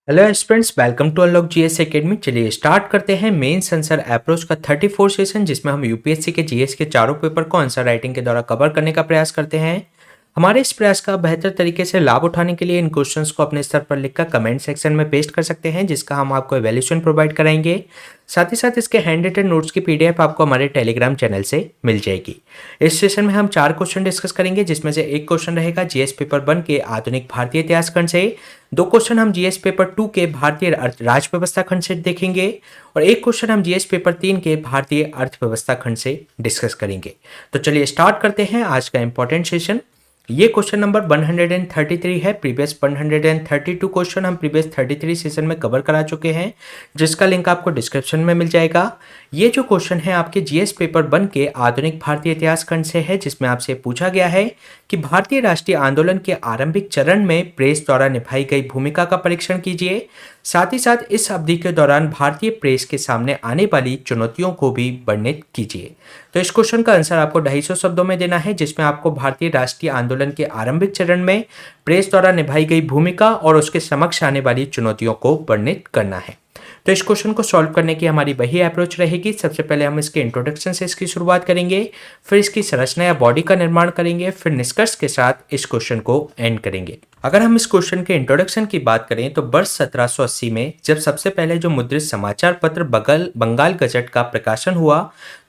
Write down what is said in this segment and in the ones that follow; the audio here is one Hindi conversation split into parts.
Hello students, welcome to unlock GS academy. चलिए स्टार्ट करते हैं मेन आंसर अप्रोच का 34 सेशन, जिसमें हम यूपीएससी के जीएस के चारों पेपर को आंसर राइटिंग के द्वारा कवर करने का प्रयास करते हैं। हमारे इस प्रयास का बेहतर तरीके से लाभ उठाने के लिए इन क्वेश्चंस को अपने स्तर पर लिखकर कमेंट सेक्शन में पेस्ट कर सकते हैं, जिसका हम आपको एवेल्यूशन प्रोवाइड कराएंगे। साथ ही साथ इसके हैंड रिटन नोट्स की पीडीएफ आपको हमारे टेलीग्राम चैनल से मिल जाएगी। इस सेशन में हम 4 क्वेश्चन डिस्कस करेंगे, जिसमें से एक क्वेश्चन रहेगा जीएस पेपर 1 के आधुनिक भारतीय इतिहास खंड से, 2 क्वेश्चन हम जीएस पेपर 2 के भारतीय राज व्यवस्था खंड से देखेंगे और एक क्वेश्चन हम जीएस पेपर 3 के भारतीय अर्थव्यवस्था खंड से डिस्कस करेंगे। तो चलिए स्टार्ट करते हैं आज का इंपॉर्टेंट सेशन। ये क्वेश्चन नंबर 133 है। प्रीवियस 132 क्वेश्चन हम प्रीवियस 33 सेशन में कवर करा चुके हैं, जिसका लिंक आपको डिस्क्रिप्शन में मिल जाएगा। ये जो क्वेश्चन है आपके जीएस पेपर 1 के आधुनिक भारतीय इतिहास खंड से है, जिसमें आपसे पूछा गया है कि भारतीय राष्ट्रीय आंदोलन के आरंभिक चरण में प्रेस द्वारा निभाई गई भूमिका का परीक्षण कीजिए। साथ ही साथ इस अवधि के दौरान भारतीय प्रेस के सामने आने वाली चुनौतियों को भी वर्णित कीजिए। तो इस क्वेश्चन का आंसर आपको 250 शब्दों में देना है, जिसमें आपको भारतीय राष्ट्रीय आंदोलन के आरंभिक चरण में प्रेस द्वारा निभाई गई भूमिका और उसके समक्ष आने वाली चुनौतियों को वर्णित करना है। तो इस क्वेश्चन को सॉल्व करने की हमारी वही अप्रोच रहेगी। सबसे पहले हम इसके इंट्रोडक्शन से इसकी शुरुआत करेंगे, फिर इसकी संरचना या बॉडी का निर्माण करेंगे, फिर निष्कर्ष के साथ इस क्वेश्चन को एंड करेंगे। अगर हम इस क्वेश्चन के इंट्रोडक्शन की बात करें तो वर्ष 1780 में जब सबसे पहले जो मुद्रित समाचार पत्र बंगाल गजट का प्रकाशन हुआ,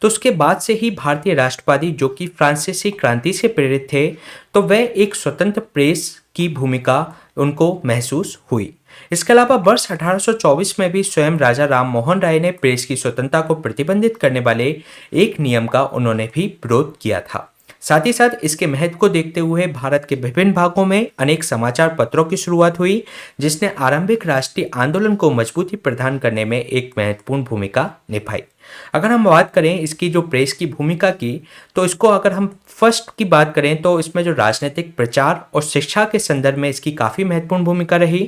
तो उसके बाद से ही भारतीय राष्ट्रवादी जो कि फ्रांसीसी क्रांति से प्रेरित थे, तो वह एक स्वतंत्र प्रेस की भूमिका उनको महसूस हुई। इसके अलावा वर्ष 1824 में भी स्वयं राजा राम मोहन राय ने प्रेस की स्वतंत्रता को प्रतिबंधित करने वाले एक नियम का उन्होंने भी विरोध किया था। साथ ही साथ इसके महत्व को देखते हुए भारत के विभिन्न भागों में अनेक समाचार पत्रों की शुरुआत हुई, जिसने आरंभिक राष्ट्रीय आंदोलन को मजबूती प्रदान करने में एक महत्वपूर्ण भूमिका निभाई। अगर हम बात करें इसकी जो प्रेस की भूमिका की, तो इसको अगर हम फर्स्ट की बात करें तो इसमें जो राजनीतिक प्रचार और शिक्षा के संदर्भ में इसकी काफ़ी महत्वपूर्ण भूमिका रही,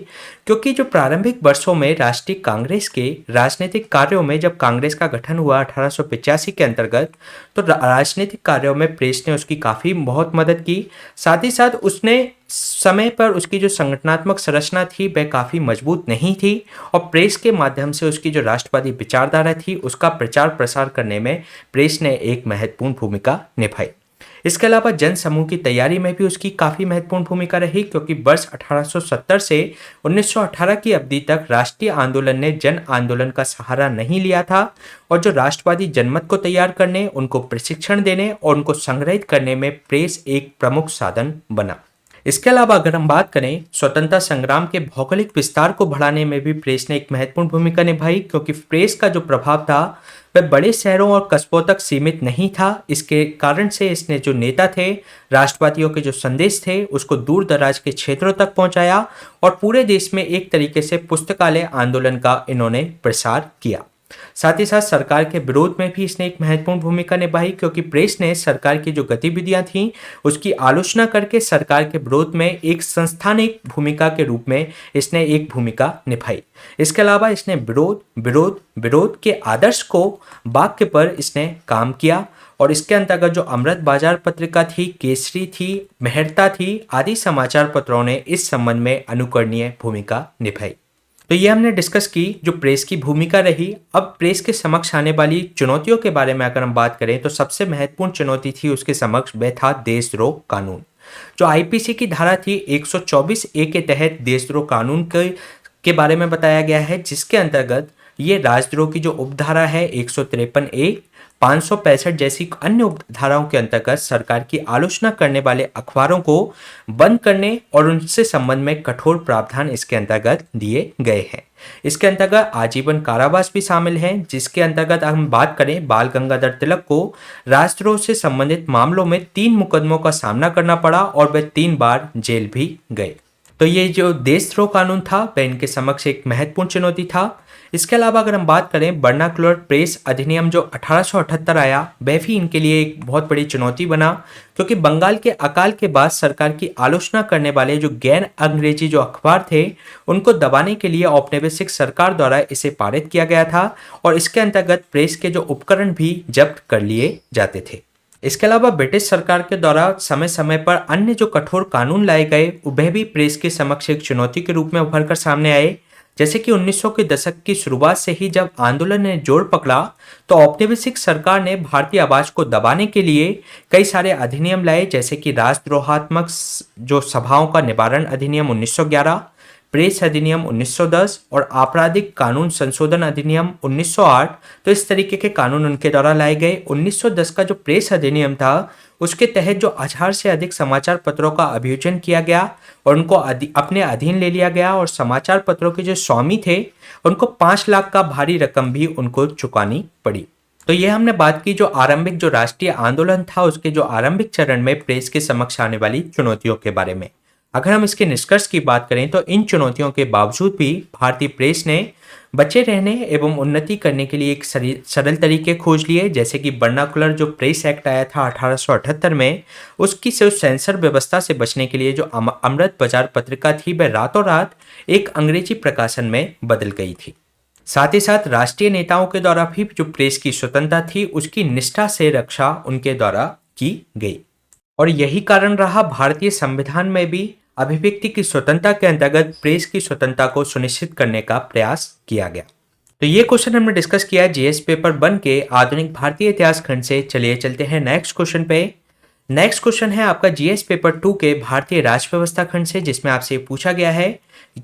क्योंकि जो प्रारंभिक वर्षों में राष्ट्रीय कांग्रेस के राजनीतिक कार्यों में जब कांग्रेस का गठन हुआ 1885 के अंतर्गत, तो राजनीतिक कार्यों में प्रेस ने उसकी काफ़ी बहुत मदद की। साथ ही साथ उसने समय पर उसकी जो संगठनात्मक संरचना थी वह काफ़ी मजबूत नहीं थी और प्रेस के माध्यम से उसकी जो राष्ट्रवादी विचारधारा थी उसका प्रचार प्रसार करने में प्रेस ने एक महत्वपूर्ण भूमिका निभाई। इसके अलावा जन समूह की तैयारी में भी उसकी काफ़ी महत्वपूर्ण भूमिका रही, क्योंकि वर्ष 1870 से 1918 की अवधि तक राष्ट्रीय आंदोलन ने जन आंदोलन का सहारा नहीं लिया था और जो राष्ट्रवादी जनमत को तैयार करने, उनको प्रशिक्षण देने और उनको संग्रहित करने में प्रेस एक प्रमुख साधन बना। इसके अलावा अगर हम बात करें स्वतंत्रता संग्राम के भौगोलिक विस्तार को बढ़ाने में भी प्रेस ने एक महत्वपूर्ण भूमिका निभाई, क्योंकि प्रेस का जो प्रभाव था वह बड़े शहरों और कस्बों तक सीमित नहीं था। इसके कारण से इसने जो नेता थे, राष्ट्रवादियों के जो संदेश थे, उसको दूर दराज के क्षेत्रों तक पहुंचाया और पूरे देश में एक तरीके से पुस्तकालय आंदोलन का इन्होंने प्रसार किया। साथ ही साथ सरकार के विरोध में भी इसने एक महत्वपूर्ण भूमिका निभाई, क्योंकि प्रेस ने सरकार की जो गतिविधियां थीं उसकी आलोचना करके सरकार के विरोध में एक संस्थानिक भूमिका के रूप में इसने एक भूमिका निभाई। इसके अलावा इसने विरोध विरोध विरोध के आदर्श को वाक्य पर इसने काम किया और इसके अंतर्गत जो अमृत बाजार पत्रिका थी, केसरी थी, मेहरता थी आदि समाचार पत्रों ने इस संबंध में अनुकरणीय भूमिका निभाई। तो ये हमने डिस्कस की जो प्रेस की भूमिका रही। अब प्रेस के समक्ष आने वाली चुनौतियों के बारे में अगर हम बात करें तो सबसे महत्वपूर्ण चुनौती थी उसके समक्ष वह था देशद्रोह कानून। जो आईपीसी की धारा थी 124 ए के तहत देशद्रोह कानून के बारे में बताया गया है, जिसके अंतर्गत ये राजद्रोह की जो उपधारा है 153 ए, 565 जैसी अन्य उपधाराओं के अंतर्गत सरकार की आलोचना करने वाले अखबारों को बंद करने और उनसे संबंध में कठोर प्रावधान इसके अंतर्गत दिए गए हैं। इसके अंतर्गत आजीवन कारावास भी शामिल है, जिसके अंतर्गत हम बात करें बाल गंगाधर तिलक को राजद्रोह से संबंधित मामलों में 3 मुकदमों का सामना करना पड़ा और वह 3 बार जेल भी गए। तो ये जो देशद्रोह कानून था वह इनके समक्ष एक महत्वपूर्ण चुनौती था। इसके अलावा अगर हम बात करें वर्नाक्युलर प्रेस अधिनियम जो 1878 आया, वह भी इनके लिए एक बहुत बड़ी चुनौती बना, क्योंकि बंगाल के अकाल के बाद सरकार की आलोचना करने वाले जो गैर अंग्रेजी जो अखबार थे उनको दबाने के लिए औपनिवेशिक सरकार द्वारा इसे पारित किया गया था और इसके अंतर्गत प्रेस के जो उपकरण भी जब्त कर लिए जाते थे। इसके अलावा ब्रिटिश सरकार के द्वारा समय समय पर अन्य जो कठोर कानून लाए गए वह भी प्रेस के समक्ष एक चुनौती के रूप में उभर कर सामने आए, जैसे कि 1900 के दशक की शुरुआत से ही जब आंदोलन ने जोर पकड़ा तो औपनिवेशिक सरकार ने भारतीय आवाज को दबाने के लिए कई सारे अधिनियम लाए, जैसे कि राजद्रोहात्मक जो सभाओं का निवारण अधिनियम 1911, प्रेस अधिनियम 1910 और आपराधिक कानून संशोधन अधिनियम 1908। तो इस तरीके के कानून उनके द्वारा लाए गए। 1910 का जो प्रेस अधिनियम था उसके तहत जो 1000 से अधिक समाचार पत्रों का अभियोजन किया गया और उनको अपने अधीन ले लिया गया, और समाचार पत्रों के जो स्वामी थे उनको 5 लाख का भारी रकम भी उनको चुकानी पड़ी। तो ये हमने बात की जो आरंभिक जो राष्ट्रीय आंदोलन था उसके जो आरंभिक चरण में प्रेस के समक्ष आने वाली चुनौतियों के बारे में। अगर हम इसके निष्कर्ष की बात करें तो इन चुनौतियों के बावजूद भी भारतीय प्रेस ने बचे रहने एवं उन्नति करने के लिए एक सरल तरीके खोज लिए, जैसे कि वर्नाकुलर जो प्रेस एक्ट आया था 1878 में, उसकी से सेंसर व्यवस्था से बचने के लिए जो अमृत बाजार पत्रिका थी वह रातों रात एक अंग्रेजी प्रकाशन में बदल गई थी। साथ ही साथ राष्ट्रीय नेताओं के द्वारा भी जो प्रेस की स्वतंत्रता थी उसकी निष्ठा से रक्षा उनके द्वारा की गई, और यही कारण रहा भारतीय संविधान में भी अभिव्यक्ति की स्वतंत्रता के अंतर्गत प्रेस की स्वतंत्रता को सुनिश्चित करने का प्रयास किया गया। तो ये क्वेश्चन हमने डिस्कस किया जीएस पेपर 1 के आधुनिक भारतीय इतिहास खंड से। चलिए चलते हैं नेक्स्ट क्वेश्चन पे। नेक्स्ट क्वेश्चन है आपका जीएस पेपर 2 के भारतीय राज व्यवस्था खंड से, जिसमें आपसे पूछा गया है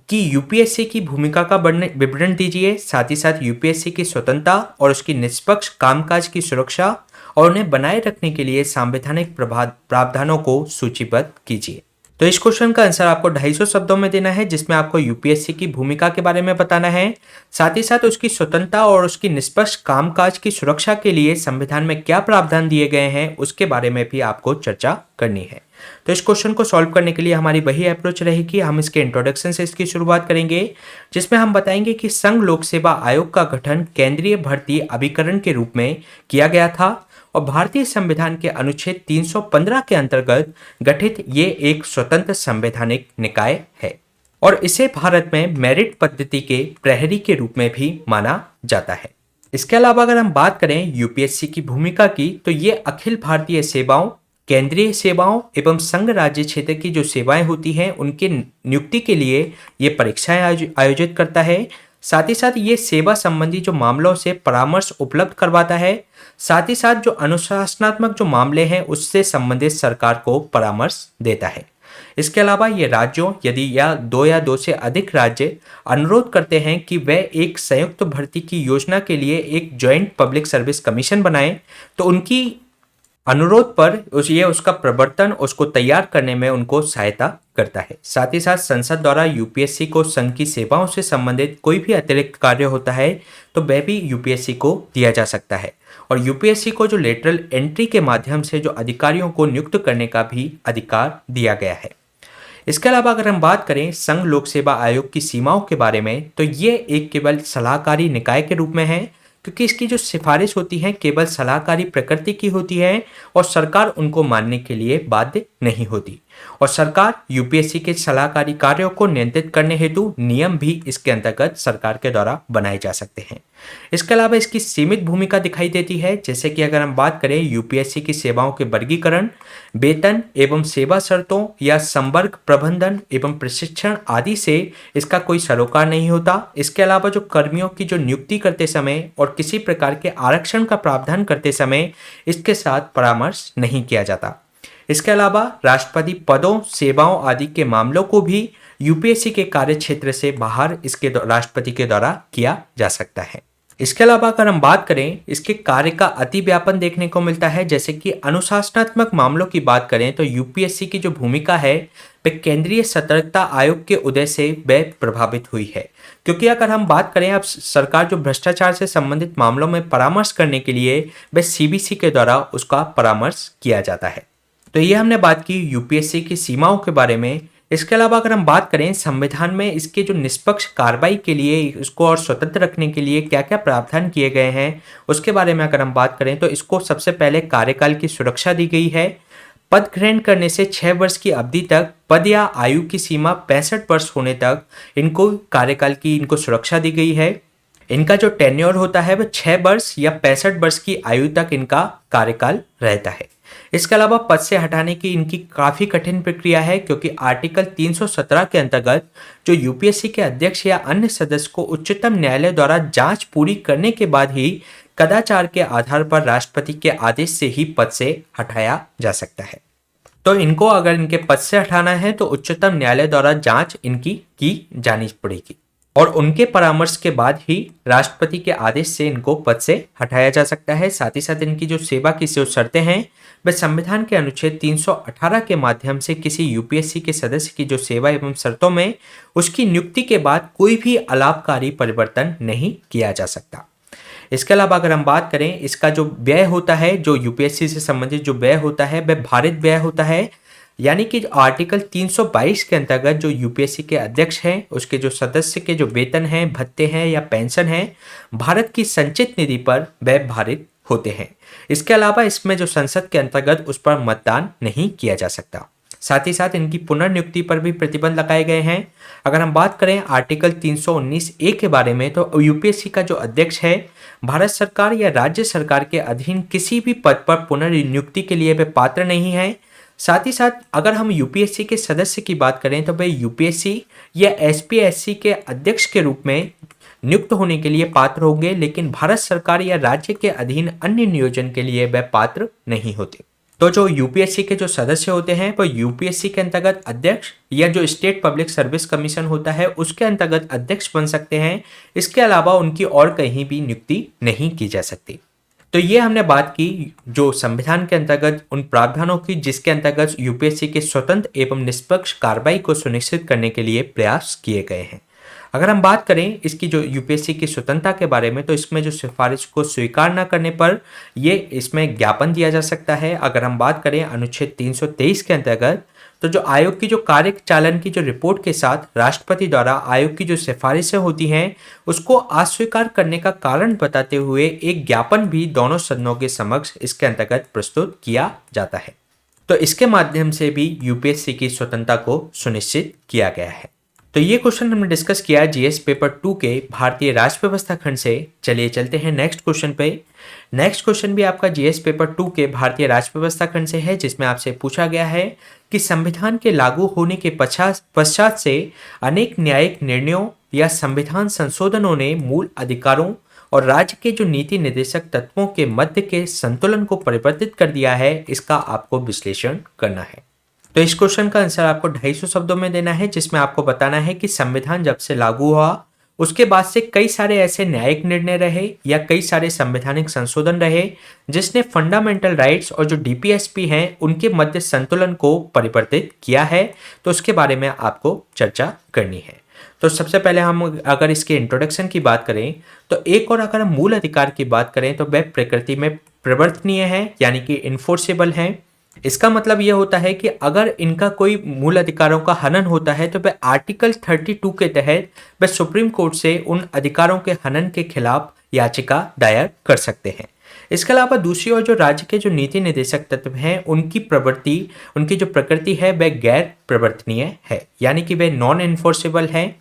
कि यूपीएससी की भूमिका का विवरण दीजिए, साथ ही साथ यूपीएससी की स्वतंत्रता और उसकी निष्पक्ष कामकाज की सुरक्षा और उन्हें बनाए रखने के लिए संवैधानिक प्रावधानों को सूचीबद्ध कीजिए। तो इस क्वेश्चन का आंसर आपको 250 शब्दों में देना है, जिसमें आपको यूपीएससी की भूमिका के बारे में बताना है, साथ ही साथ उसकी स्वतंत्रता और उसकी निष्पक्ष कामकाज की सुरक्षा के लिए संविधान में क्या प्रावधान दिए गए हैं उसके बारे में भी आपको चर्चा करनी है। तो इस क्वेश्चन को सॉल्व करने के लिए हमारी वही अप्रोच रहेगी। हम इसके इंट्रोडक्शन से इसकी शुरुआत करेंगे, जिसमें हम बताएंगे कि संघ लोक सेवा आयोग का गठन केंद्रीय भर्ती अभिकरण के रूप में किया गया था और भारतीय संविधान के अनुच्छेद 315 के अंतर्गत गठित ये एक स्वतंत्र संवैधानिक निकाय है और इसे भारत में मेरिट पद्धति के प्रहरी के रूप में भी माना जाता है। इसके अलावा अगर हम बात करें यूपीएससी की भूमिका की, तो ये अखिल भारतीय सेवाओं, केंद्रीय सेवाओं एवं संघ राज्य क्षेत्र की जो सेवाएं होती हैं उनके नियुक्ति के लिए ये परीक्षाएं आयोजित करता है। साथ ही साथ ये सेवा संबंधी जो मामलों से परामर्श उपलब्ध करवाता है, साथ ही साथ जो अनुशासनात्मक जो मामले हैं उससे संबंधित सरकार को परामर्श देता है। इसके अलावा ये राज्यों यदि या दो से अधिक राज्य अनुरोध करते हैं कि वे एक संयुक्त भर्ती की योजना के लिए एक ज्वाइंट पब्लिक सर्विस कमीशन बनाएं, तो उनकी अनुरोध पर उसका प्रवर्तन उसको तैयार करने में उनको सहायता करता है। साथ ही साथ संसद द्वारा यूपीएससी को संघ की सेवाओं से संबंधित कोई भी अतिरिक्त कार्य होता है तो वह भी यूपीएससी को दिया जा सकता है, और यूपीएससी को जो लेटरल एंट्री के माध्यम से जो अधिकारियों को नियुक्त करने का भी अधिकार दिया गया है। इसके अलावा अगर हम बात करें संघ लोक सेवा आयोग की सीमाओं के बारे में, तो ये एक केवल सलाहकारी निकाय के रूप में है, क्योंकि इसकी जो सिफारिश होती है केवल सलाहकारी प्रकृति की होती है और सरकार उनको मानने के लिए बाध्य नहीं होती, और सरकार यूपीएससी के सलाहकारी कार्यों को नियंत्रित करने हेतु नियम भी इसके अंतर्गत सरकार के द्वारा बनाए जा सकते हैं। इसके अलावा इसकी सीमित भूमिका दिखाई देती है, जैसे कि अगर हम बात करें यूपीएससी की सेवाओं के वर्गीकरण, वेतन एवं सेवा शर्तों या संवर्ग प्रबंधन एवं प्रशिक्षण आदि से इसका कोई सरोकार नहीं होता। इसके अलावा जो कर्मियों की जो नियुक्ति करते समय और किसी प्रकार के आरक्षण का प्रावधान करते समय इसके साथ परामर्श नहीं किया जाता। इसके अलावा राष्ट्रपति पदों, सेवाओं आदि के मामलों को भी यूपीएससी के कार्य क्षेत्र से बाहर इसके राष्ट्रपति के द्वारा किया जा सकता है। इसके अलावा अगर हम बात करें इसके कार्य का अति व्यापन देखने को मिलता है, जैसे कि अनुशासनात्मक मामलों की बात करें तो यूपीएससी की जो भूमिका है वह केंद्रीय सतर्कता आयोग के उदय से वह प्रभावित हुई है, क्योंकि अगर हम बात करें अब सरकार जो भ्रष्टाचार से संबंधित मामलों में परामर्श करने के लिए वह सीबीसी के द्वारा उसका परामर्श किया जाता है। तो ये हमने बात की यूपीएससी की सीमाओं के बारे में। इसके अलावा अगर हम बात करें संविधान में इसके जो निष्पक्ष कार्रवाई के लिए इसको और स्वतंत्र रखने के लिए क्या क्या प्रावधान किए गए हैं उसके बारे में अगर हम बात करें तो इसको सबसे पहले कार्यकाल की सुरक्षा दी गई है। पद ग्रहण करने से 6 वर्ष की अवधि तक पद या आयु की सीमा 65 वर्ष होने तक इनको कार्यकाल की इनको सुरक्षा दी गई है। इनका जो टेन्योर होता है वह 6 वर्ष या 65 वर्ष की आयु तक इनका कार्यकाल रहता है। इसके अलावा पद से हटाने की इनकी काफ़ी कठिन प्रक्रिया है, क्योंकि आर्टिकल 317 के अंतर्गत जो यूपीएससी के अध्यक्ष या अन्य सदस्य को उच्चतम न्यायालय द्वारा जांच पूरी करने के बाद ही कदाचार के आधार पर राष्ट्रपति के आदेश से ही पद से हटाया जा सकता है। तो इनको अगर इनके पद से हटाना है तो उच्चतम न्यायालय द्वारा जांच इनकी की जानी पड़ेगी और उनके परामर्श के बाद ही राष्ट्रपति के आदेश से इनको पद से हटाया जा सकता है। साथ ही साथ इनकी जो सेवा की जो शर्तें हैं वह संविधान के अनुच्छेद 318 के माध्यम से किसी यूपीएससी के सदस्य की जो सेवा एवं शर्तों में उसकी नियुक्ति के बाद कोई भी अलाभकारी परिवर्तन नहीं किया जा सकता। इसके अलावा अगर हम बात करें, इसका जो व्यय होता है, जो यूपीएससी से संबंधित जो व्यय होता है वह भारित व्यय होता है, यानी कि आर्टिकल 322 के अंतर्गत जो यूपीएससी के अध्यक्ष हैं उसके जो सदस्य के जो वेतन हैं, भत्ते हैं या पेंशन हैं, भारत की संचित निधि पर वह भारित होते हैं। इसके अलावा इसमें जो संसद के अंतर्गत उस पर मतदान नहीं किया जा सकता। साथ ही साथ इनकी पुनर्नियुक्ति पर भी प्रतिबंध लगाए गए हैं। अगर हम बात करें आर्टिकल 319 ए के बारे में, तो यूपीएससी का जो अध्यक्ष है भारत सरकार या राज्य सरकार के अधीन किसी भी पद पर पुनर्नियुक्ति के लिए वह पात्र नहीं है। साथ ही साथ अगर हम यूपीएससी के सदस्य की बात करें तो वह यूपीएससी या एसपीएससी के अध्यक्ष के रूप में नियुक्त होने के लिए पात्र होंगे, लेकिन भारत सरकार या राज्य के अधीन अन्य नियोजन के लिए वह पात्र नहीं होते। तो जो यूपीएससी के जो सदस्य होते हैं वो यूपीएससी के अंतर्गत अध्यक्ष या जो स्टेट पब्लिक सर्विस कमीशन होता है उसके अंतर्गत अध्यक्ष बन सकते हैं। इसके अलावा उनकी और कहीं भी नियुक्ति नहीं की जा सकती। तो ये हमने बात की जो संविधान के अंतर्गत उन प्रावधानों की जिसके अंतर्गत यूपीएससी के स्वतंत्र एवं निष्पक्ष कार्रवाई को सुनिश्चित करने के लिए प्रयास किए गए हैं। अगर हम बात करें इसकी जो यूपीएससी की स्वतंत्रता के बारे में, तो इसमें जो सिफारिश को स्वीकार न करने पर ये इसमें ज्ञापन दिया जा सकता है। अगर हम बात करें अनुच्छेद 323 के अंतर्गत, तो जो आयोग की जो कार्यचालन की जो रिपोर्ट के साथ राष्ट्रपति द्वारा आयोग की जो सिफारिशें होती हैं उसको अस्वीकार करने का कारण बताते हुए एक ज्ञापन भी दोनों सदनों के समक्ष इसके अंतर्गत प्रस्तुत किया जाता है। तो इसके माध्यम से भी यूपीएससी की स्वतंत्रता को सुनिश्चित किया गया है। तो ये क्वेश्चन हमने डिस्कस किया जीएस पेपर 2 के भारतीय राष्ट्र व्यवस्था खंड से। चलिए चलते हैं नेक्स्ट क्वेश्चन पे। नेक्स्ट क्वेश्चन भी आपका जीएस पेपर 2 के भारतीय राष्ट्र व्यवस्था खंड से है, जिसमें आपसे पूछा गया है कि संविधान के लागू होने के पश्चात से अनेक न्यायिक निर्णयों या संविधान संशोधनों ने मूल अधिकारों और राज्य के जो नीति निर्देशक तत्वों के मध्य के संतुलन को परिवर्तित कर दिया है। इसका आपको विश्लेषण करना है। तो इस क्वेश्चन का आंसर आपको 250 शब्दों में देना है, जिसमें आपको बताना है कि संविधान जब से लागू हुआ उसके बाद से कई सारे ऐसे न्यायिक निर्णय रहे या कई सारे संवैधानिक संशोधन रहे जिसने फंडामेंटल राइट्स और जो डीपीएसपी हैं उनके मध्य संतुलन को परिवर्तित किया है। तो उसके बारे में आपको चर्चा करनी है। तो सबसे पहले हम अगर इसके इंट्रोडक्शन की बात करें तो एक और अगर हम मूल अधिकार की बात करें तो वह प्रकृति में परिवर्तनीय है, यानी कि इन्फोर्सेबल है। इसका मतलब यह होता है कि अगर इनका कोई मूल अधिकारों का हनन होता है तो वह आर्टिकल 32 के तहत वह सुप्रीम कोर्ट से उन अधिकारों के हनन के खिलाफ याचिका दायर कर सकते हैं। इसके अलावा दूसरी ओर जो राज्य के जो नीति निर्देशक तत्व हैं उनकी जो प्रकृति है वह गैर प्रवर्तनीय है, यानी कि वह नॉन इन्फोर्सेबल है।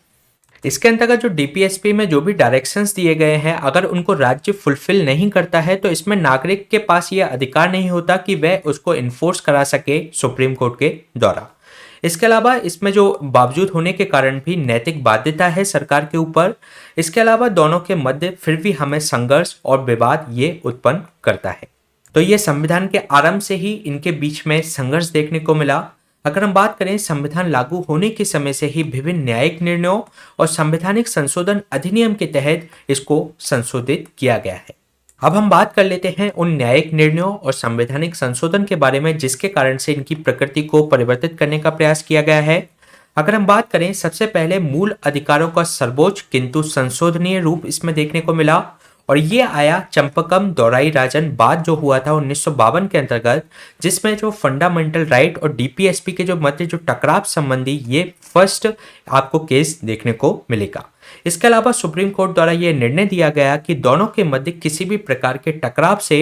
इसके अंतर्गत जो डीपीएसपी में जो भी डायरेक्शंस दिए गए हैं अगर उनको राज्य फुलफिल नहीं करता है तो इसमें नागरिक के पास यह अधिकार नहीं होता कि वह उसको इन्फोर्स करा सके सुप्रीम कोर्ट के द्वारा। इसके अलावा इसमें जो बावजूद होने के कारण भी नैतिक बाध्यता है सरकार के ऊपर। इसके अलावा दोनों के मध्य फिर भी हमें संघर्ष और विवाद ये उत्पन्न करता है। तो ये संविधान के आरंभ से ही इनके बीच में संघर्ष देखने को मिला। अगर हम बात करें संविधान लागू होने के समय से ही विभिन्न न्यायिक निर्णयों और संवैधानिक संशोधन अधिनियम के तहत इसको संशोधित किया गया है। अब हम बात कर लेते हैं उन न्यायिक निर्णयों और संवैधानिक संशोधन के बारे में जिसके कारण से इनकी प्रकृति को परिवर्तित करने का प्रयास किया गया है। अगर हम बात करें सबसे पहले मूल अधिकारों का सर्वोच्च किंतु संशोधनीय रूप इसमें देखने को मिला और ये आया चंपकम दौराई राजन बाद जो हुआ था 1952 के अंतर्गत, जिसमें जो फंडामेंटल राइट और डीपीएसपी के जो मध्य जो टकराव संबंधी ये फर्स्ट आपको केस देखने को मिलेगा। इसके अलावा सुप्रीम कोर्ट द्वारा यह निर्णय दिया गया कि दोनों के मध्य किसी भी प्रकार के टकराव से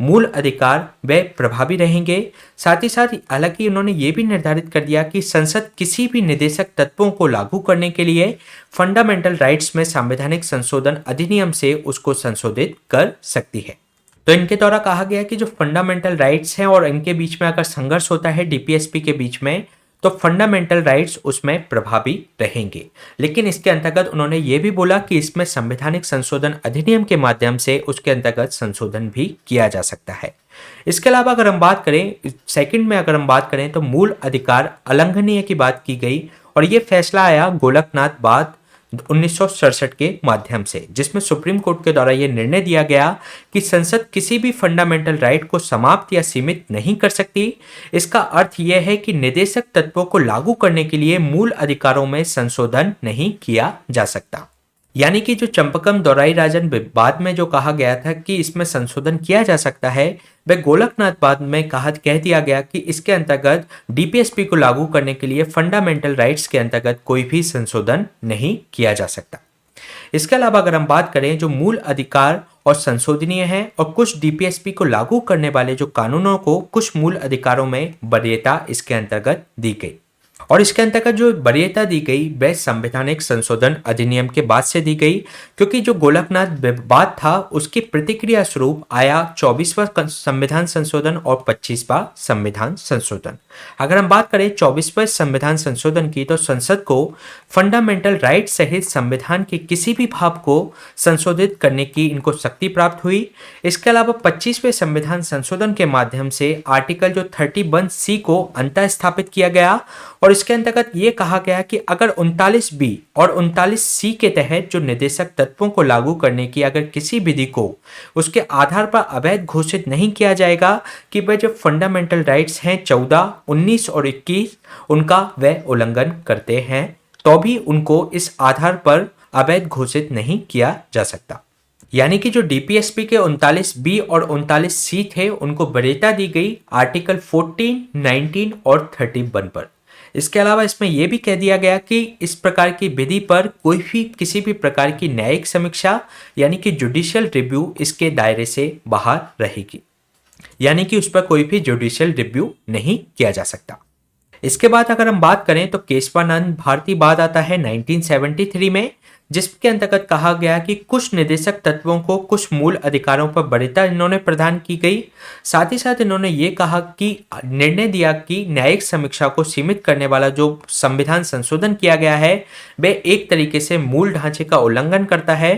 मूल अधिकार वे प्रभावी रहेंगे। साथ ही साथ हालांकि उन्होंने ये भी निर्धारित कर दिया कि संसद किसी भी निर्देशक तत्वों को लागू करने के लिए फंडामेंटल राइट्स में संवैधानिक संशोधन अधिनियम से उसको संशोधित कर सकती है। तो इनके द्वारा कहा गया कि जो फंडामेंटल राइट्स हैं और इनके बीच में अगर संघर्ष होता है डीपीएसपी के बीच में, तो फंडामेंटल राइट्स उसमें प्रभावी रहेंगे। लेकिन इसके अंतर्गत उन्होंने ये भी बोला कि इसमें संवैधानिक संशोधन अधिनियम के माध्यम से उसके अंतर्गत संशोधन भी किया जा सकता है। इसके अलावा अगर हम बात करें सेकंड में, अगर हम बात करें तो मूल अधिकार उल्लंघनीय की बात की गई और ये फैसला आया गोलकनाथ बाद 1967 के माध्यम से, जिसमें सुप्रीम कोर्ट के द्वारा यह निर्णय दिया गया कि संसद किसी भी फंडामेंटल राइट को समाप्त या सीमित नहीं कर सकती। इसका अर्थ यह है कि निदेशक तत्वों को लागू करने के लिए मूल अधिकारों में संशोधन नहीं किया जा सकता। यानी कि जो चंपकम दोराईराजन बाद में जो कहा गया था कि इसमें संशोधन किया जा सकता है, वह गोलकनाथ बाद में कह दिया गया कि इसके अंतर्गत डीपीएसपी को लागू करने के लिए फंडामेंटल राइट्स के अंतर्गत कोई भी संशोधन नहीं किया जा सकता। इसके अलावा अगर हम बात करें जो मूल अधिकार और संशोधनीय है और कुछ डीपीएसपी को लागू करने वाले जो कानूनों को कुछ मूल अधिकारों में वरीयता इसके अंतर्गत दी गई और इसके अंतर्गत जो वरीयता दी गई वह संवैधानिक संशोधन अधिनियम के बाद से दी गई, क्योंकि जो गोलकनाथ विवाद था उसकी प्रतिक्रिया स्वरूप आया 24वां संविधान संशोधन और 25वां संविधान संशोधन। अगर हम बात करें 24वें संविधान संशोधन की, तो संसद को फंडामेंटल राइट सहित संविधान के किसी भी भाग को संशोधित करने की इनको शक्ति प्राप्त हुई। इसके अलावा 25वें संविधान संशोधन के माध्यम से आर्टिकल जो 31C को अंतः स्थापित किया गया और इसके अंतर्गत ये कहा गया कि अगर 39B और 39C के तहत जो निदेशक तत्वों को लागू करने की अगर किसी विधि को उसके आधार पर अवैध घोषित नहीं किया जाएगा कि वह जो फंडामेंटल राइट्स हैं 14, 19 और 21 उनका वह उल्लंघन करते हैं, तो भी उनको इस आधार पर अवैध घोषित नहीं किया जा सकता। यानी कि जो डीपीएसपी के 39B और 39C थे उनको वरीयता दी गई आर्टिकल 14, 19 और 31 पर। इसके अलावा इसमें यह भी कह दिया गया कि इस प्रकार की विधि पर कोई भी किसी भी प्रकार की न्यायिक समीक्षा यानी कि जुडिशियल रिव्यू इसके दायरे से बाहर रहेगी, यानी कि उस पर कोई भी जुडिशियल रिव्यू नहीं किया जा सकता। इसके बाद अगर हम बात करें तो केशवानंद भारती बाद आता है 1973 में, जिसके अंतर्गत कहा गया कि कुछ निदेशक तत्वों को कुछ मूल अधिकारों पर वरीयता इन्होंने प्रदान की गई। साथ ही साथ इन्होंने ये कहा कि निर्णय दिया कि न्यायिक समीक्षा को सीमित करने वाला जो संविधान संशोधन किया गया है वह एक तरीके से मूल ढांचे का उल्लंघन करता है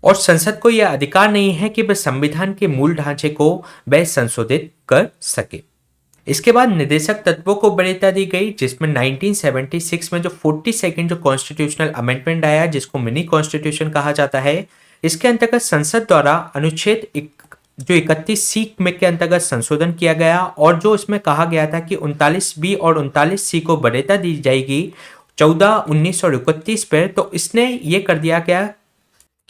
और संसद को यह अधिकार नहीं है कि वह संविधान के मूल ढांचे को वह संशोधित कर सके। इसके बाद निदेशक तत्वों को वरीयता दी गई, जिसमें 1976 में जो 42nd जो कॉन्स्टिट्यूशनल अमेंडमेंट आया जिसको मिनी कॉन्स्टिट्यूशन कहा जाता है, इसके अंतर्गत संसद द्वारा अनुच्छेद जो 31C में के अंतर्गत संशोधन किया गया और जो इसमें कहा गया था कि 39B और 39C को वरीयता दी जाएगी 14, 19 और 31 पर, तो इसने ये कर दिया गया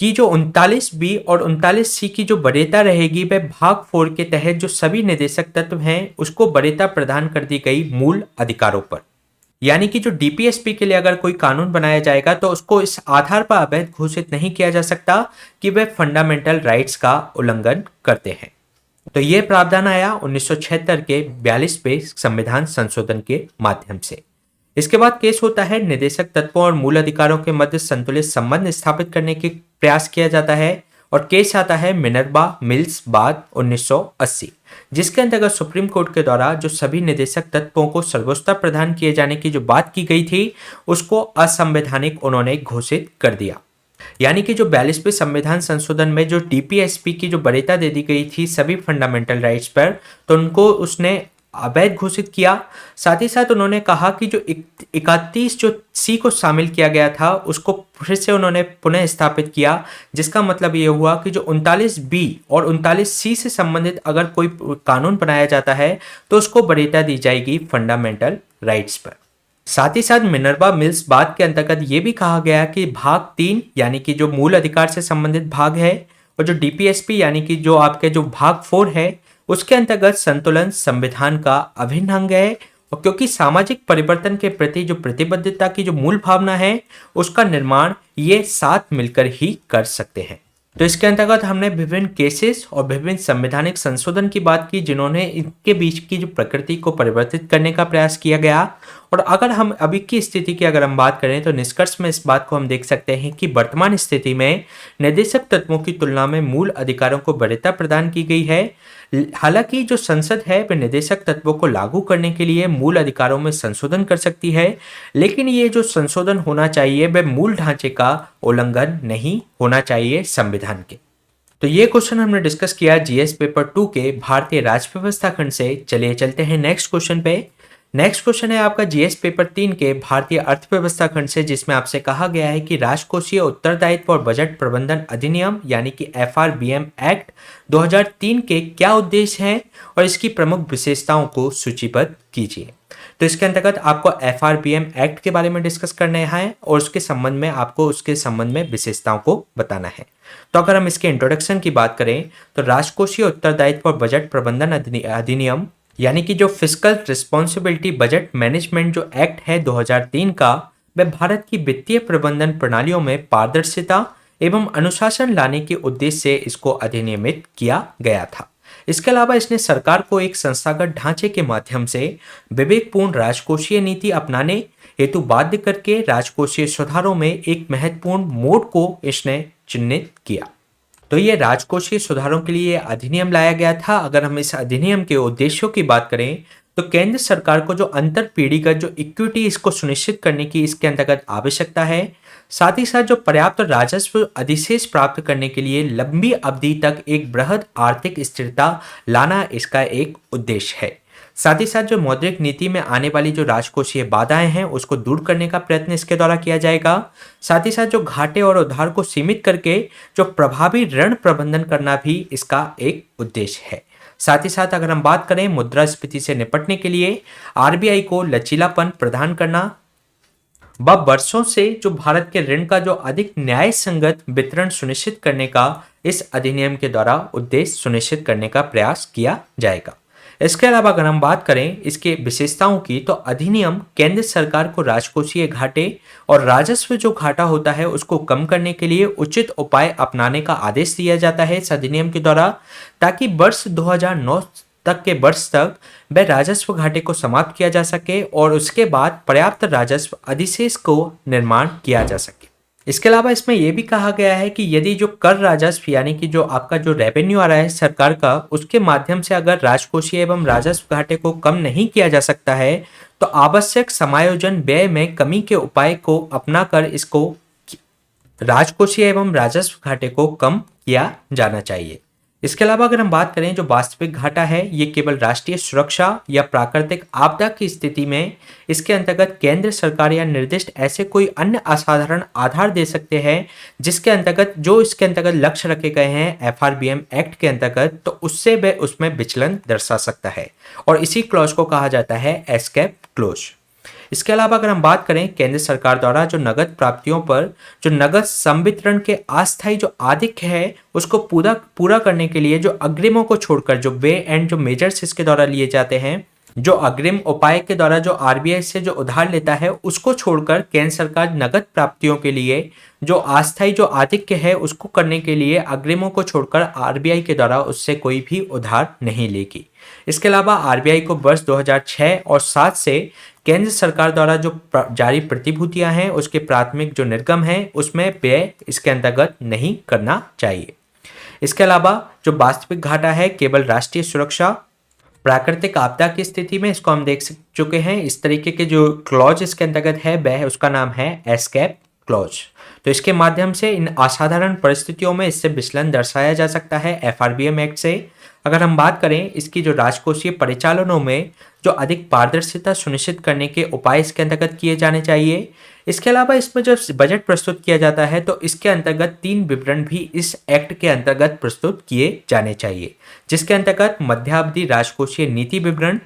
कि जो 39B और 39C की जो वरीयता रहेगी वह भाग 4 के तहत जो सभी निदेशक तत्व हैं उसको वरीयता प्रदान कर दी गई मूल अधिकारों पर। यानी कि जो डीपीएसपी के लिए अगर कोई कानून बनाया जाएगा तो उसको इस आधार पर अवैध घोषित नहीं किया जा सकता कि वह फंडामेंटल राइट्स का उल्लंघन करते हैं। तो यह प्रावधान आया 1976 के 42वें संविधान संशोधन के माध्यम से। इसके बाद केस होता है निदेशक तत्वों और मूल अधिकारों के मध्य संतुलित संबंध स्थापित करने के प्रयास किया जाता है और केस आता है मिनर्वा मिल्स बाद 1980, जिसके अंतर्गत सुप्रीम कोर्ट के द्वारा जो सभी निदेशक तत्वों को सर्वोच्चता प्रदान किए जाने की जो बात की गई थी उसको असंवैधानिक उन्होंने घोषित कर दिया। यानी कि जो 42वें संविधान संशोधन में जो डीपीएसपी की जो वरीयता दे दी गई थी सभी फंडामेंटल राइट्स पर, तो उनको उसने अवैध घोषित किया। साथ ही साथ उन्होंने कहा कि जो 31 जो सी को शामिल किया गया था उसको फिर से उन्होंने पुनः स्थापित किया, जिसका मतलब ये हुआ कि जो 39B और 39C से संबंधित अगर कोई कानून बनाया जाता है तो उसको वरीयता दी जाएगी फंडामेंटल राइट्स पर। साथ ही साथ मिनर्वा मिल्स बात के अंतर्गत ये भी कहा गया कि भाग 3 यानी कि जो मूल अधिकार से संबंधित भाग है और जो डीपीएसपी यानी कि जो आपके जो भाग 4 है उसके अंतर्गत संतुलन संविधान का अभिन्न अंग है और क्योंकि सामाजिक परिवर्तन के प्रति जो प्रतिबद्धता की जो मूल भावना है उसका निर्माण ये साथ मिलकर ही कर सकते हैं। तो इसके अंतर्गत हमने विभिन्न केसेस और विभिन्न संवैधानिक संशोधन की बात की जिन्होंने इनके बीच की जो प्रकृति को परिवर्तित करने का प्रयास किया गया और अगर हम अभी की स्थिति की अगर हम बात करें तो निष्कर्ष में इस बात को हम देख सकते हैं कि वर्तमान स्थिति में निर्देशक तत्वों की तुलना में मूल अधिकारों को वरीयता प्रदान की गई है। हालांकि जो संसद है वह निदेशक तत्वों को लागू करने के लिए मूल अधिकारों में संशोधन कर सकती है, लेकिन ये जो संशोधन होना चाहिए वह मूल ढांचे का उल्लंघन नहीं होना चाहिए संविधान के। तो ये क्वेश्चन हमने डिस्कस किया जीएस पेपर 2 के भारतीय राज्य व्यवस्था खंड से। चलिए चलते हैं नेक्स्ट क्वेश्चन पे। नेक्स्ट क्वेश्चन है आपका जीएस पेपर 3 के भारतीय अर्थव्यवस्था खंड से, जिसमें आपसे कहा गया है कि राजकोषीय उत्तरदायित्व और बजट प्रबंधन अधिनियम यानी कि एफआरबीएम एक्ट 2003 के क्या उद्देश्य हैं और इसकी प्रमुख विशेषताओं को सूचीबद्ध कीजिए। तो इसके अंतर्गत आपको एफआरबीएम एक्ट के बारे में डिस्कस करना है और उसके संबंध में आपको उसके संबंध में विशेषताओं को बताना है। तो अगर हम इसके इंट्रोडक्शन की बात करें तो राजकोषीय उत्तरदायित्व और बजट प्रबंधन अधिनियम यानी कि जो फिस्कल रिस्पॉन्सिबिलिटी बजट मैनेजमेंट जो एक्ट है 2003 का, वह भारत की वित्तीय प्रबंधन प्रणालियों में पारदर्शिता एवं अनुशासन लाने के उद्देश्य से इसको अधिनियमित किया गया था। इसके अलावा इसने सरकार को एक संस्थागत ढांचे के माध्यम से विवेकपूर्ण राजकोषीय नीति अपनाने हेतु बाध्य करके राजकोषीय सुधारों में एक महत्वपूर्ण मोड़ को इसने चिन्हित किया। तो ये राजकोषीय सुधारों के लिए अधिनियम लाया गया था। अगर हम इस अधिनियम के उद्देश्यों की बात करें तो केंद्र सरकार को जो अंतर पीढ़ीगत जो इक्विटी इसको सुनिश्चित करने की इसके अंतर्गत आवश्यकता है, साथ ही साथ जो पर्याप्त राजस्व अधिशेष प्राप्त करने के लिए लंबी अवधि तक एक बृहद आर्थिक स्थिरता लाना इसका एक उद्देश्य है। साथ ही साथ जो मौद्रिक नीति में आने वाली जो राजकोषीय बाधाएं हैं उसको दूर करने का प्रयत्न इसके द्वारा किया जाएगा। साथ ही साथ जो घाटे और उधार को सीमित करके जो प्रभावी ऋण प्रबंधन करना भी इसका एक उद्देश्य है। साथ ही साथ अगर हम बात करें मुद्रास्फीति से निपटने के लिए आरबीआई को लचीलापन प्रदान करना व वर्षों से जो भारत के ऋण का जो अधिक न्याय संगत वितरण सुनिश्चित करने का इस अधिनियम के द्वारा उद्देश्य सुनिश्चित करने का प्रयास किया जाएगा। इसके अलावा अगर हम बात करें इसके विशेषताओं की तो अधिनियम केंद्र सरकार को राजकोषीय घाटे और राजस्व जो घाटा होता है उसको कम करने के लिए उचित उपाय अपनाने का आदेश दिया जाता है इस अधिनियम के द्वारा, ताकि वर्ष 2009 तक के वर्ष तक वह राजस्व घाटे को समाप्त किया जा सके और उसके बाद पर्याप्त राजस्व अधिशेष को निर्माण किया जा सके। इसके अलावा इसमें यह भी कहा गया है कि यदि जो कर राजस्व यानी कि जो आपका जो रेवेन्यू आ रहा है सरकार का, उसके माध्यम से अगर राजकोषीय एवं राजस्व घाटे को कम नहीं किया जा सकता है तो आवश्यक समायोजन व्यय में कमी के उपाय को अपनाकर इसको राजकोषीय एवं राजस्व घाटे को कम किया जाना चाहिए। इसके अलावा अगर हम बात करें जो वास्तविक घाटा है ये केवल राष्ट्रीय सुरक्षा या प्राकृतिक आपदा की स्थिति में इसके अंतर्गत केंद्र सरकार या निर्दिष्ट ऐसे कोई अन्य असाधारण आधार दे सकते हैं जिसके अंतर्गत जो इसके अंतर्गत लक्ष्य रखे गए हैं एफआरबीएम एक्ट के अंतर्गत, तो उससे वह उसमें विचलन दर्शा सकता है और इसी क्लॉज को कहा जाता है एस्केप क्लॉज। इसके अलावा अगर हम बात करें केंद्र सरकार द्वारा जो नगद प्राप्तियों पर जो नगद संवितरण के अस्थायी जो आधिक्य है उसको पूरा करने के लिए जो अग्रिमों को छोड़कर जो वे एंड जो मेजर्स इसके द्वारा लिए जाते हैं, जो अग्रिम उपाय के द्वारा जो आरबीआई से जो उधार लेता है उसको छोड़कर केंद्र सरकार नगद प्राप्तियों के लिए जो अस्थायी जो आधिक्य है उसको करने के लिए अग्रिमों को छोड़कर आरबीआई के द्वारा उससे कोई भी उधार नहीं लेगी। इसके अलावा आरबीआई को वर्ष 2006 और 7 से केंद्र सरकार द्वारा जो जारी प्रतिभूतियां हैं उसके प्राथमिक जो निर्गम है उसमें व्यय इसके अंतर्गत नहीं करना चाहिए। इसके अलावा जो वास्तविक घाटा है केवल राष्ट्रीय सुरक्षा प्राकृतिक आपदा की स्थिति में इसको हम देख चुके हैं। इस तरीके के जो क्लॉज इसके अंतर्गत है वह उसका नाम है एस्केप क्लॉज। तो इसके माध्यम से इन असाधारण परिस्थितियों में इससे विचलन दर्शाया जा सकता है एफआरबीएम एक्ट से। अगर हम बात करें इसकी जो राजकोषीय परिचालनों में जो अधिक पारदर्शिता सुनिश्चित करने के उपाय इसके अंतर्गत किए जाने चाहिए। इसके अलावा इसमें जब बजट प्रस्तुत किया जाता है तो इसके अंतर्गत 3 विवरण भी इस एक्ट के अंतर्गत प्रस्तुत किए जाने चाहिए, जिसके अंतर्गत मध्यावधि राजकोषीय नीति विवरण,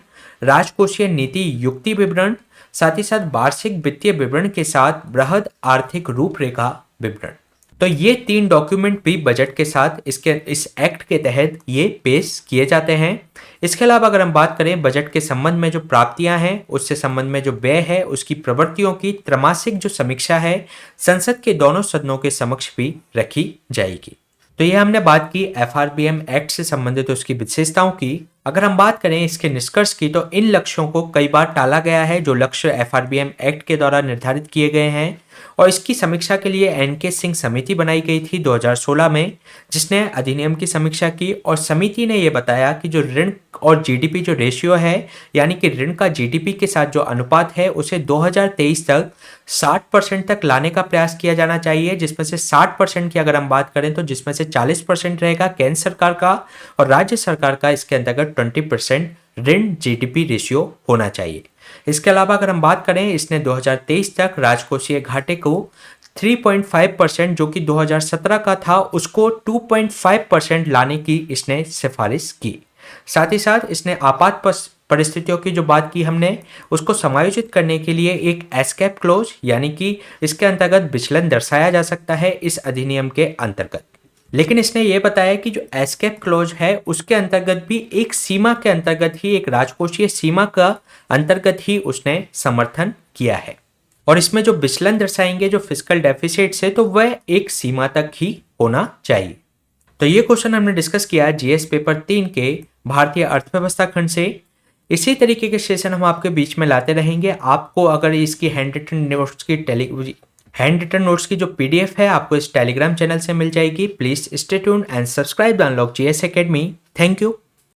राजकोषीय नीति युक्ति विवरण, साथ ही साथ वार्षिक वित्तीय विवरण के साथ बृहद आर्थिक रूपरेखा विवरण। तो ये 3 डॉक्यूमेंट भी बजट के साथ इस एक्ट के तहत ये पेश किए जाते हैं। इसके अलावा अगर हम बात करें बजट के संबंध में जो प्राप्तियां हैं उससे संबंध में जो व्यय है उसकी प्रवृत्तियों की त्रैमासिक जो समीक्षा है संसद के दोनों सदनों के समक्ष भी रखी जाएगी। तो ये हमने बात की एफआरबीएम एक्ट से संबंधित उसकी विशेषताओं की। अगर हम बात करें इसके निष्कर्ष की तो इन लक्ष्यों को कई बार टाला गया है जो लक्ष्य एफआरबीएम एक्ट के द्वारा निर्धारित किए गए हैं और इसकी समीक्षा के लिए एनके सिंह समिति बनाई गई थी 2016 में, जिसने अधिनियम की समीक्षा की और समिति ने यह बताया कि जो ऋण और जीडीपी जो रेशियो है, यानी कि ऋण का जीडीपी के साथ जो अनुपात है उसे 2023 तक 60% तक लाने का प्रयास किया जाना चाहिए, जिसमें से 60% की अगर हम बात करें तो जिसमें से 40% रहेगा केंद्र सरकार का और राज्य सरकार का इसके अंतर्गत 20% ऋण जीडीपी रेशियो होना चाहिए। इसके अलावा अगर हम बात करें इसने 2023 तक राजकोषीय घाटे को 3.5% जो कि 2017 का था उसको 2.5% लाने की इसने सिफारिश की। साथ ही साथ इसने आपात परिस्थितियों की जो बात की हमने उसको समायोजित करने के लिए एक एस्केप क्लोज यानी कि इसके अंतर्गत विचलन दर्शाया जा सकता है इस अधिनियम के अंतर्गत। लेकिन इसने ये बताया कि जो एस्केप क्लोज है उसके अंतर्गत भी एक सीमा के अंतर्गत ही, एक राजकोषीय सीमा का अंतर्गत ही उसने समर्थन किया है और इसमें जो विचलन दर्शाएंगे जो फिस्कल डेफिसिट से तो वह एक सीमा तक ही होना चाहिए। तो ये क्वेश्चन हमने डिस्कस किया जीएस पेपर 3 के भारतीय अर्थव्यवस्था खंड से। इसी तरीके के सेशन हम आपके बीच में लाते रहेंगे। आपको अगर इसकी हैंड रिटन नोट्स की जो पीडीएफ है आपको इस टेलीग्राम चैनल से मिल जाएगी। Please stay tuned and subscribe the unlock GS academy. Thank you.